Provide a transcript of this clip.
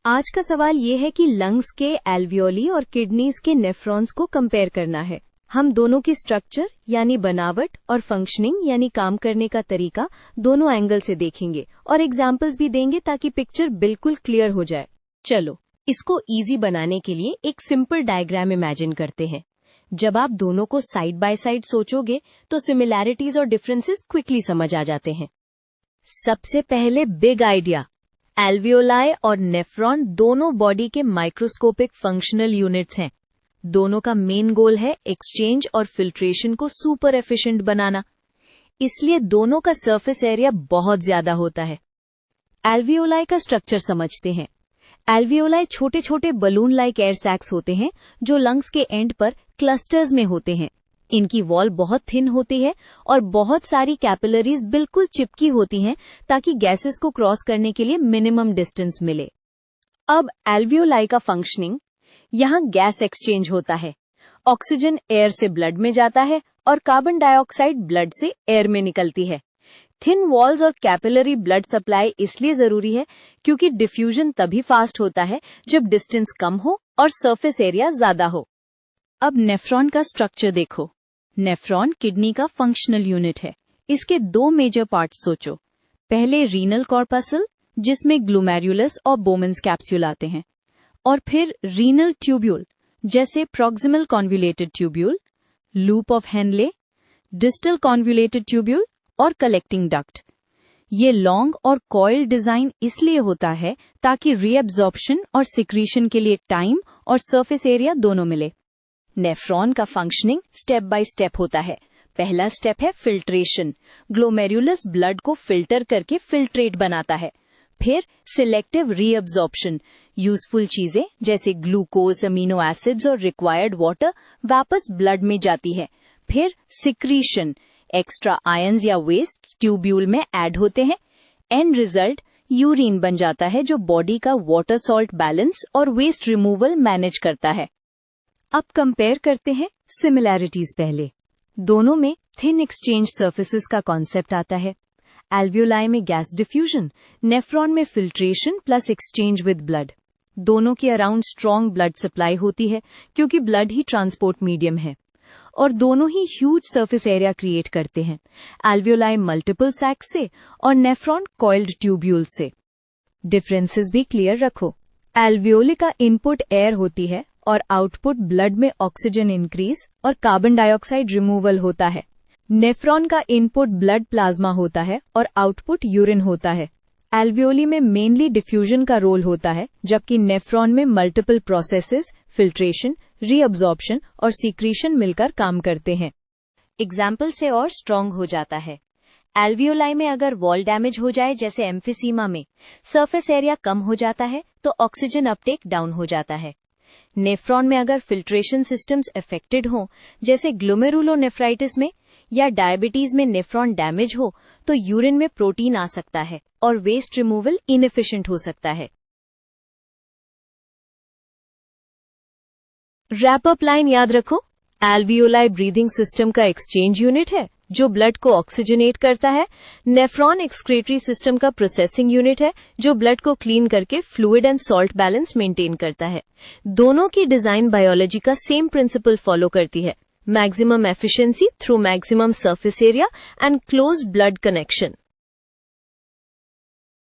आज का सवाल ये है कि लंग्स के एल्वियोली और किडनीज के नेफ्रॉन्स को कंपेयर करना है। हम दोनों की स्ट्रक्चर यानी बनावट और फंक्शनिंग यानी काम करने का तरीका दोनों एंगल से देखेंगे और एग्जाम्पल्स भी देंगे ताकि पिक्चर बिल्कुल क्लियर हो जाए। चलो, इसको इजी बनाने के लिए एक सिंपल डायग्राम इमेजिन करते हैं। जब आप दोनों को साइड बाय साइड सोचोगे तो सिमिलैरिटीज और डिफरेंसेस क्विकली समझ आ जाते हैं। सबसे पहले बिग आइडिया, एल्वियोलाई और नेफ्रॉन दोनों बॉडी के माइक्रोस्कोपिक फंक्शनल यूनिट्स हैं। दोनों का मेन गोल है एक्सचेंज और फिल्ट्रेशन को सुपर एफिशिएंट बनाना, इसलिए दोनों का सरफेस एरिया बहुत ज्यादा होता है। एल्वियोलाई का स्ट्रक्चर समझते हैं। एल्वियोलाई छोटे छोटे बलून लाइक एयर सैक्स होते हैं जो लंग्स के एंड पर क्लस्टर्स में होते हैं। इनकी वॉल बहुत थिन होती है और बहुत सारी कैपिलरीज बिल्कुल चिपकी होती हैं ताकि गैसेस को क्रॉस करने के लिए मिनिमम डिस्टेंस मिले। अब एल्वियोलाई का फंक्शनिंग, यहाँ गैस एक्सचेंज होता है। ऑक्सीजन एयर से ब्लड में जाता है और कार्बन डाइऑक्साइड ब्लड से एयर में निकलती है। थिन वॉल्स और कैपिलरी ब्लड सप्लाई इसलिए जरूरी है क्योंकि डिफ्यूजन तभी फास्ट होता है जब डिस्टेंस कम हो और सरफेस एरिया ज्यादा हो। अब नेफ्रॉन का स्ट्रक्चर देखो। नेफ्रॉन किडनी का फंक्शनल यूनिट है। इसके दो मेजर पार्ट्स सोचो। पहले रीनल कॉर्पसल, जिसमें ग्लोमेरुलस और बोमेन्स कैप्सूल आते हैं, और फिर रीनल ट्यूब्यूल जैसे proximal convoluted tubule, loop of Henle, distal convoluted tubule और कलेक्टिंग डक्ट। ये लॉन्ग और कॉइल डिजाइन इसलिए होता है ताकि रीअब्जॉर्प्शन और सिक्रीशन के लिए टाइम और सरफेस एरिया दोनों मिले। नेफ्रॉन का फंक्शनिंग स्टेप बाय स्टेप होता है। पहला स्टेप है फिल्ट्रेशन। ग्लोमेरुलस ब्लड को फिल्टर करके फिल्ट्रेट बनाता है। फिर सिलेक्टिव रीअब्जॉर्प्शन, यूजफुल चीजें जैसे ग्लूकोज, अमीनो एसिड्स और रिक्वायर्ड वाटर वापस ब्लड में जाती है। फिर सिक्रीशन, एक्स्ट्रा आयंस या वेस्ट ट्यूब्यूल में ऐड होते हैं। एंड रिजल्ट यूरिन बन जाता है जो बॉडी का वाटर सॉल्ट बैलेंस और वेस्ट रिमूवल मैनेज करता है। अब कंपेयर करते हैं सिमिलैरिटीज। पहले दोनों में थिन एक्सचेंज सर्फेसिस का कॉन्सेप्ट आता है। एल्वियोलाई में गैस डिफ्यूजन, नेफ्रॉन में filtration plus exchange with blood. दोनों के अराउंड स्ट्रॉन्ग ब्लड सप्लाई होती है क्योंकि ब्लड ही ट्रांसपोर्ट मीडियम है, और दोनों ही ह्यूज सरफेस एरिया क्रिएट करते हैं। एल्वियोलाई मल्टीपल सैक्स से और नेफ्रॉन कॉइल्ड ट्यूब्यूल से। डिफरेंसेस भी क्लियर रखो। एल्वियोली का इनपुट एयर होती है और आउटपुट ब्लड में ऑक्सीजन इंक्रीज और कार्बन डाइऑक्साइड रिमूवल होता है। नेफ्रॉन का इनपुट ब्लड प्लाज्मा होता है और आउटपुट यूरिन होता है। एल्वियोली में मेनली डिफ्यूजन का रोल होता है, जबकि नेफ्रॉन में मल्टीपल प्रोसेसेस, फिल्ट्रेशन, रीअब्जॉर्प्शन और सीक्रीशन मिलकर काम करते हैं। एग्जाम्पल से और स्ट्रॉन्ग हो जाता है। एल्वियोलाई में अगर वॉल डैमेज हो जाए जैसे एम्फिसीमा में, सरफेस एरिया कम हो जाता है तो ऑक्सीजन अपटेक डाउन हो जाता है। नेफ्रॉन में अगर फिल्ट्रेशन सिस्टम्स अफेक्टेड हों जैसे ग्लोमेरुलोनेफ्राइटिस में या डायबिटीज में नेफ्रॉन डैमेज हो तो यूरिन में प्रोटीन आ सकता है और वेस्ट रिमूवल इनएफिशिएंट हो सकता है। रैप अप लाइन याद रखो। एल्वियोलाई ब्रीदिंग सिस्टम का एक्सचेंज यूनिट है जो ब्लड को ऑक्सीजनेट करता है। नेफ्रॉन एक्सक्रीटरी सिस्टम का प्रोसेसिंग यूनिट है जो ब्लड को क्लीन करके fluid and salt balance maintain करता है। दोनों की डिजाइन बायोलॉजी का सेम प्रिंसिपल फॉलो करती है, maximum efficiency through maximum surface area and close blood connection.